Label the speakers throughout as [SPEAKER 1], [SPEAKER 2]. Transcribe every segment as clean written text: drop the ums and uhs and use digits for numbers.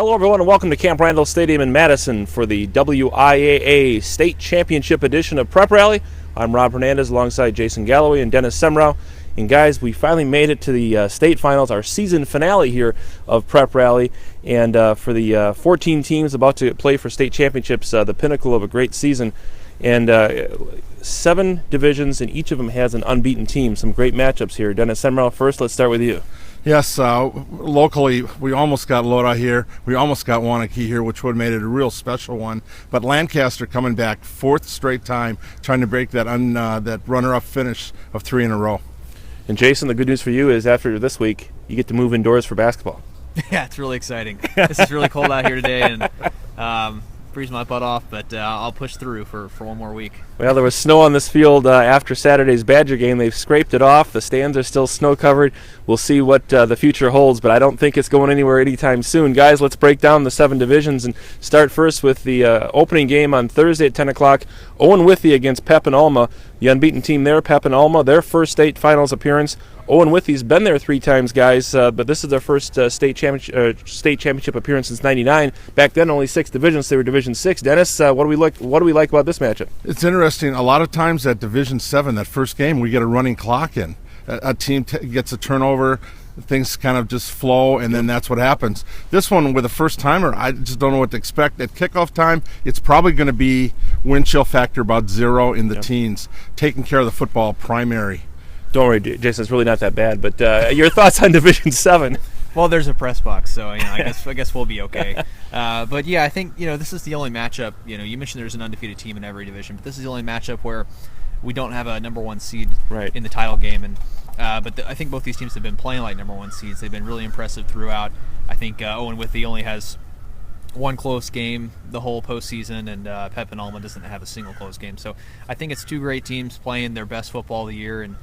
[SPEAKER 1] Hello, everyone, and welcome to Camp Randall Stadium in Madison for the WIAA State Championship edition of Prep Rally. I'm Rob Hernandez alongside Jason Galloway and Dennis Semrau. And guys, we finally made it to the state finals, our season finale here of Prep Rally. And for the 14 teams about to play for state championships, the pinnacle of a great season. And 7 divisions, and each of them has an unbeaten team. Some great matchups here. Dennis Semrau, first, let's start with you.
[SPEAKER 2] Yes, locally, we almost got Lodi here. We almost got Waunakee here, which would have made it a real special one. But Lancaster coming back 4th straight time, trying to break that that runner-up finish of 3 in a row.
[SPEAKER 1] And Jason, the good news for you is after this week, you get to move indoors for basketball.
[SPEAKER 3] Yeah, it's really exciting. This is really cold out here today, and freeze my butt off, but I'll push through for one more week.
[SPEAKER 1] Well, there was snow on this field after Saturday's Badger game. They've scraped it off. The stands are still snow-covered. We'll see what the future holds, but I don't think it's going anywhere anytime soon. Guys, let's break down the 7 divisions and start first with the opening game on Thursday at 10 o'clock. Owen Withee against Pepin Alma. The unbeaten team there, Pepin Alma, their first state finals appearance. Owen Withee's been there 3 times, guys, but this is their first state championship appearance since '99. Back then, only 6 divisions. They were Division 6. Dennis, what do we like about this matchup?
[SPEAKER 2] It's interesting. A lot of times at Division 7, that first game, we get a running clock in. A team gets a turnover, things kind of just flow, and then that's what happens. This one, with a first-timer, I just don't know what to expect. At kickoff time, it's probably going to be wind chill factor about 0 in the teens, taking care of the football primary.
[SPEAKER 1] Don't worry, Jason, it's really not that bad, but your thoughts on Division 7?
[SPEAKER 3] Well, there's a press box, so I guess we'll be okay. But yeah, I think this is the only matchup. You mentioned there's an undefeated team in every division, but this is the only matchup where we don't have a number 1 seed in the title game. And I think both these teams have been playing like number 1 seeds. They've been really impressive throughout. I think Owen Withee only has 1 close game the whole postseason, and Pepin Alma doesn't have a single close game. So I think it's 2 great teams playing their best football of the year. And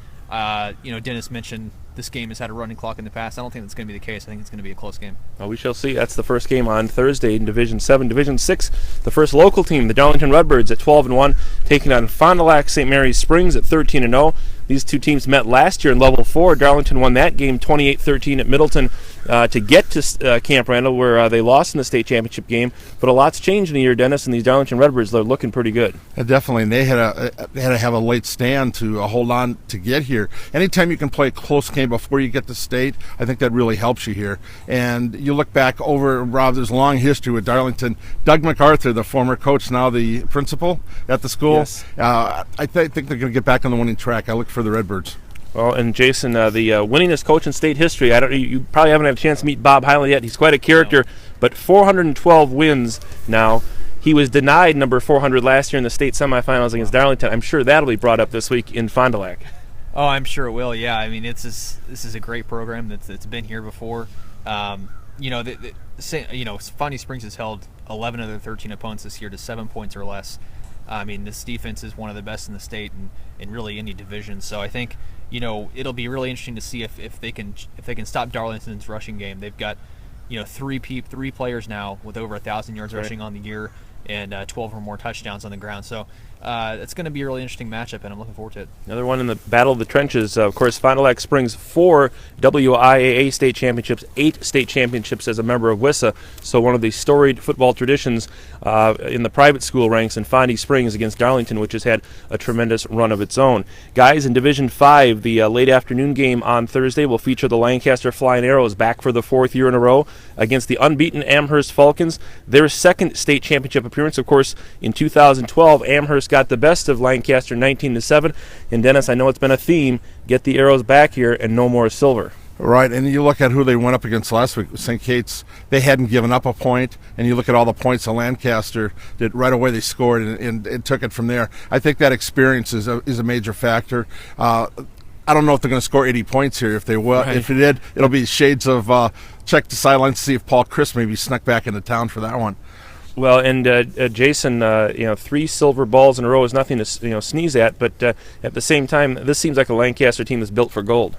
[SPEAKER 3] Dennis mentioned this game has had a running clock in the past. I don't think that's going to be the case. I think it's going to be a close game.
[SPEAKER 1] Well, we shall see. That's the first game on Thursday in Division 7. Division 6, the first local team, the Darlington Redbirds at 12-1, taking on Fond du Lac St. Mary's Springs at 13-0. These 2 teams met last year in Level 4. Darlington won that game 28-13 at Middleton to get to Camp Randall, where they lost in the state championship game. But a lot's changed in a year, Dennis, and these Darlington Redbirds, they're looking pretty good.
[SPEAKER 2] Definitely, and they had to have a late stand to hold on to get here. Anytime you can play a close game before you get to state, I think that really helps you here. And you look back over, Rob, there's a long history with Darlington. Doug MacArthur, the former coach, now the principal at the school,
[SPEAKER 1] yes.
[SPEAKER 2] I think they're going to get back on the winning track. I look for the Redbirds.
[SPEAKER 1] Well, and Jason, the winningest coach in state history, you probably haven't had a chance to meet Bob Highland yet. He's quite a character, but 412 wins now. He was denied number 400 last year in the state semifinals against Darlington. I'm sure that'll be brought up this week in Fond du Lac.
[SPEAKER 3] Oh, I'm sure it will. Yeah, I mean, this is a great program that's been here before. Fondy Springs has held 11 of their 13 opponents this year to 7 points or less. I mean, this defense is one of the best in the state and in really any division. So I think it'll be really interesting to see if they can stop Darlington's rushing game. They've got 3 players now with over 1,000 yards rushing on the year and 12 or more touchdowns on the ground. So it's going to be a really interesting matchup, and I'm looking forward to it.
[SPEAKER 1] Another one in the battle of the trenches. Of course, Fond du Lac Springs 4 WIAA state championships, 8 state championships as a member of WISA. So one of the storied football traditions in the private school ranks in Fondy Springs against Darlington, which has had a tremendous run of its own. Guys, in Division 5, the late afternoon game on Thursday will feature the Lancaster Flying Arrows back for the 4th year in a row against the unbeaten Amherst Falcons. Their 2nd state championship appearance, of course, in 2012. Amherst got the best of Lancaster 19-7. And Dennis, I know it's been a theme, get the Arrows back here and no more silver.
[SPEAKER 2] Right, and you look at who they went up against last week, St. Kate's. They hadn't given up a point, and you look at all the points that Lancaster did right away. They scored and took it from there. I think that experience is a major factor. I don't know if they're going to score 80 points here. If they will, if they did, it'll be shades of check the sidelines to see if Paul Chris maybe snuck back into town for that one.
[SPEAKER 1] Well, and Jason, 3 silver balls in a row is nothing to sneeze at, but at the same time, this seems like a Lancaster team that's built for gold.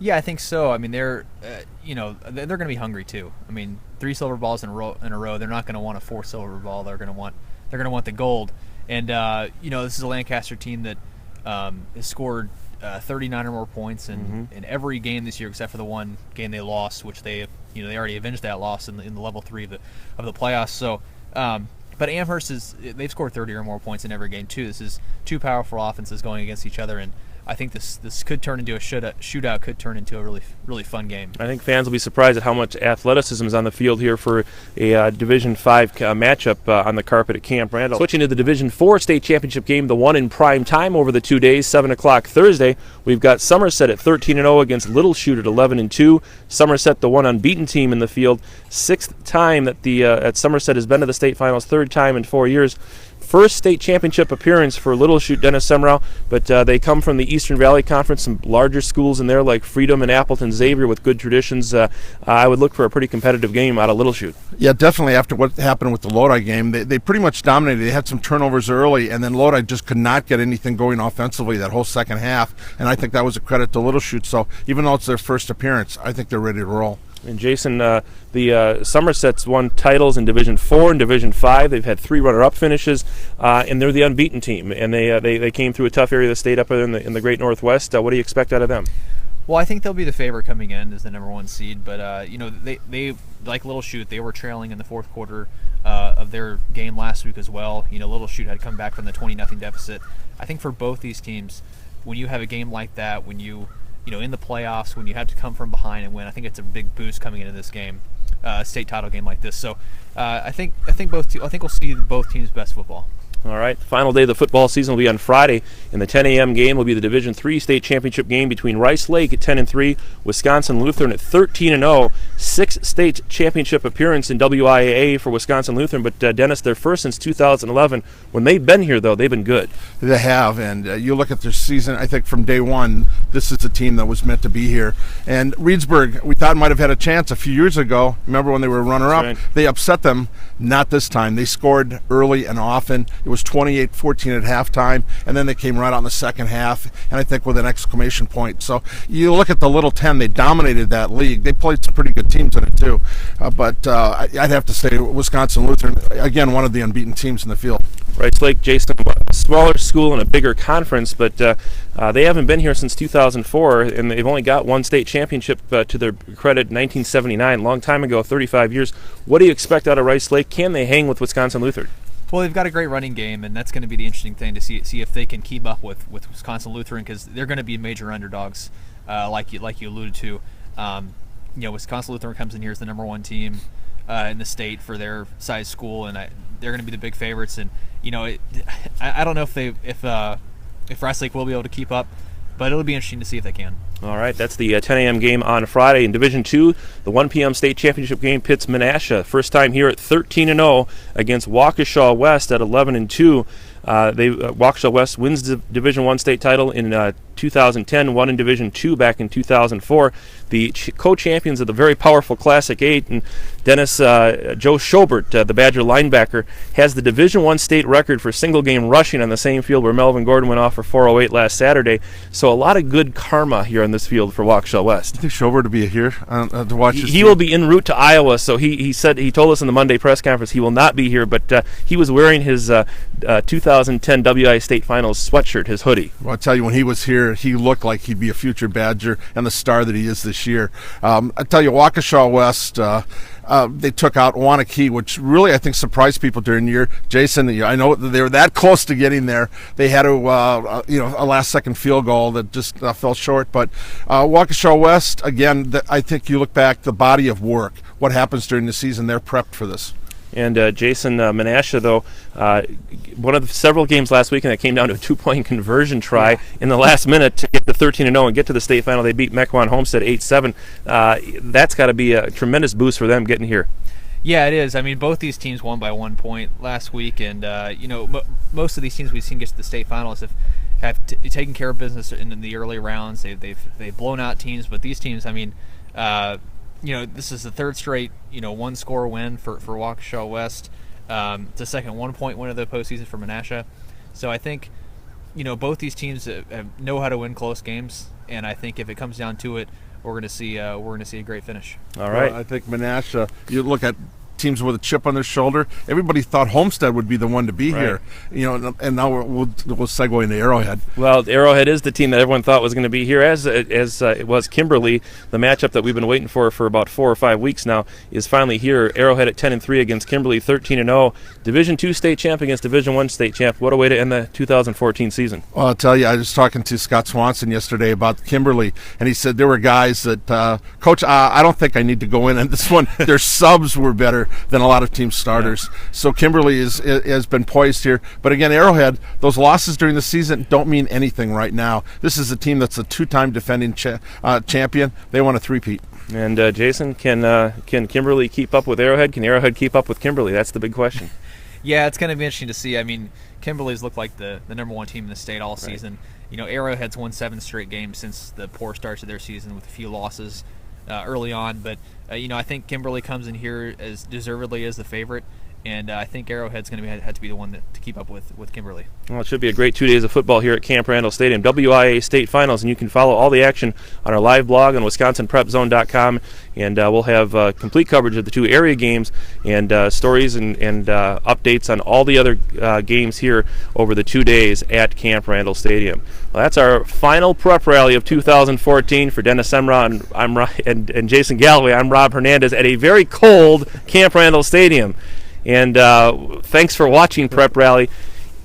[SPEAKER 3] Yeah, I think so. I mean, they're going to be hungry too. I mean, 3 silver balls in a row. They're not going to want a 4th silver ball. They're going to want the gold. And this is a Lancaster team that has scored 39 or more points in every game this year, except for the one game they lost, which they already avenged that loss in the level 3 of the playoffs. So, but Amherst they've scored 30 or more points in every game too. This is two powerful offenses going against each other, and I think this could turn into a shootout. Could turn into a really fun game.
[SPEAKER 1] I think fans will be surprised at how much athleticism is on the field here for a Division 5 matchup on the carpet at Camp Randall. Switching to the Division 4 state championship game, the one in prime time over the 2 days, 7 o'clock Thursday. We've got Somerset at 13-0 against Little Chute at 11-2. Somerset, the one unbeaten team in the field, 6th time that at Somerset has been to the state finals, 3rd time in 4 years. First state championship appearance for Little Chute Dennis Semrau, but they come from the Eastern Valley Conference, some larger schools in there like Freedom and Appleton Xavier with good traditions. I would look for a pretty competitive game out of Little Chute.
[SPEAKER 2] Yeah, definitely. After what happened with the Lodi game, they pretty much dominated. They had some turnovers early, and then Lodi just could not get anything going offensively that whole second half, and I think that was a credit to Little Chute. So even though it's their first appearance, I think they're ready to roll.
[SPEAKER 1] And Jason, the Somerset's won titles in Division 4 and Division 5. They've had 3 runner-up finishes, and they're the unbeaten team. And they came through a tough area of the state up there in the Great Northwest. What do you expect out of them?
[SPEAKER 3] Well, I think they'll be the favorite coming in as the number 1 seed. But they like Little Chute, they were trailing in the fourth quarter of their game last week as well. Little Chute had come back from the 20-0 deficit. I think for both these teams, when you have a game like that, when you in the playoffs, when you have to come from behind and win, I think it's a big boost coming into this game, state title game like this. So I think we'll see both teams' best football.
[SPEAKER 1] All right, the final day of the football season will be on Friday, and the 10 a.m. game will be the Division III state championship game between Rice Lake at 10-3, Wisconsin Lutheran at 13-0. 6 state championship appearance in WIAA for Wisconsin Lutheran, but Dennis, they're first since 2011. When they've been here, though, they've been good.
[SPEAKER 2] They have, and you look at their season, I think from day one, this is a team that was meant to be here. And Reedsburg, we thought might have had a chance a few years ago. Remember when they were runner-up?
[SPEAKER 1] Right.
[SPEAKER 2] They upset them. Not this time. They scored early and often. It was 28-14 at halftime, and then they came right out in the second half, and I think with an exclamation point. So you look at the Little 10, they dominated that league. They played some pretty good teams in it too. But I'd have to say Wisconsin Lutheran, again, one of the unbeaten teams in the field.
[SPEAKER 1] Rice Lake, Jason, a smaller school and a bigger conference, but they haven't been here since 2004, and they've only got 1 state championship to their credit, 1979, long time ago, 35 years. What do you expect out of Rice Lake? Can they hang with Wisconsin Lutheran?
[SPEAKER 3] Well, they've got a great running game, and that's going to be the interesting thing to see if they can keep up with Wisconsin Lutheran, because they're going to be major underdogs, like you alluded to. Wisconsin Lutheran comes in here as the number 1 team in the state for their size school, and they're going to be the big favorites. And I don't know if Rice Lake will be able to keep up, but it'll be interesting to see if they can.
[SPEAKER 1] All right, that's the 10 a.m. game on Friday. In Division 2, the 1 p.m. state championship game pits Menasha. First time here at 13-0 against Waukesha West at 11-2. Waukesha West wins the Division 1 state title in 2010, won in Division 2 back in 2004. The co-champions of the very powerful Classic 8, and Dennis, Joe Schobert, the Badger linebacker, has the Division 1 state record for single-game rushing on the same field where Melvin Gordon went off for 408 last Saturday. So a lot of good karma here on this field for Waukesha West.
[SPEAKER 2] I think Schobert to be here to watch this.
[SPEAKER 1] He will be en route to Iowa, so he told us in the Monday press conference he will not be here, but he was wearing his 2010 WIAA State Finals sweatshirt, his hoodie.
[SPEAKER 2] Well, I'll tell you, when he was here, he looked like he'd be a future Badger and the star that he is this year. I tell you, Waukesha West, they took out Wanakee, which really I think surprised people during the year. Jason, I know they were that close to getting there. They had a last-second field goal that just fell short. But Waukesha West, again, I think you look back, the body of work, what happens during the season, they're prepped for this.
[SPEAKER 1] And Jason, Menasha, though, one of the several games last weekend that came down to a 2-point conversion try in the last minute to get to 13-0 and get to the state final. They beat Mequon Homestead 8-7. That's got to be a tremendous boost for them getting here.
[SPEAKER 3] Yeah, it is. I mean, both these teams won by 1 point last week, and most of these teams we've seen get to the state finals have taken care of business in the early rounds. They've blown out teams, but these teams, I mean. This is the 3rd straight, 1-score win for Waukesha West. It's the second 1-point win of the postseason for Menasha. So I think, both these teams know how to win close games, and I think if it comes down to it, we're going to see a great finish.
[SPEAKER 1] All right.
[SPEAKER 2] Well, I think Menasha, you look at teams with a chip on their shoulder. Everybody thought Homestead would be the one to be here, and now we'll segue into Arrowhead.
[SPEAKER 1] Well, Arrowhead is the team that everyone thought was going to be here, as it was Kimberly. The matchup that we've been waiting for about 4 or 5 weeks now is finally here. Arrowhead at 10-3 against Kimberly, 13-0. Division II state champ against Division I state champ. What a way to end the 2014 season.
[SPEAKER 2] Well, I'll tell you, I was talking to Scott Swanson yesterday about Kimberly, and he said there were guys that, Coach, I don't think I need to go in on this one. Their subs were better than a lot of team starters. Yeah. So Kimberly has been poised here. But again, Arrowhead, those losses during the season don't mean anything right now. This is a team that's a 2-time defending champion. They want a three-peat.
[SPEAKER 1] And Jason, can Kimberly keep up with Arrowhead? Can Arrowhead keep up with Kimberly? That's the big question.
[SPEAKER 3] Yeah, it's going to be interesting to see. I mean, Kimberly's looked like the number one team in the state all season. You know, Arrowhead's won 7 straight games since the poor starts of their season with a few losses early on. But, I think Kimberly comes in here as deservedly as the favorite. And I think Arrowhead's going to have to be the one to keep up with Kimberly.
[SPEAKER 1] Well, it should be a great 2 days of football here at Camp Randall Stadium. WIAA state finals, and you can follow all the action on our live blog on wisconsinprepzone.com. And we'll have complete coverage of the 2 area games and stories and updates on all the other games here over the 2 days at Camp Randall Stadium. Well, that's our final prep rally of 2014 for Dennis Semra and Jason Galloway. I'm Rob Hernandez at a very cold Camp Randall Stadium. And thanks for watching Prep Rally.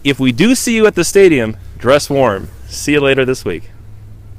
[SPEAKER 1] If we do see you at the stadium, dress warm. See you later this week.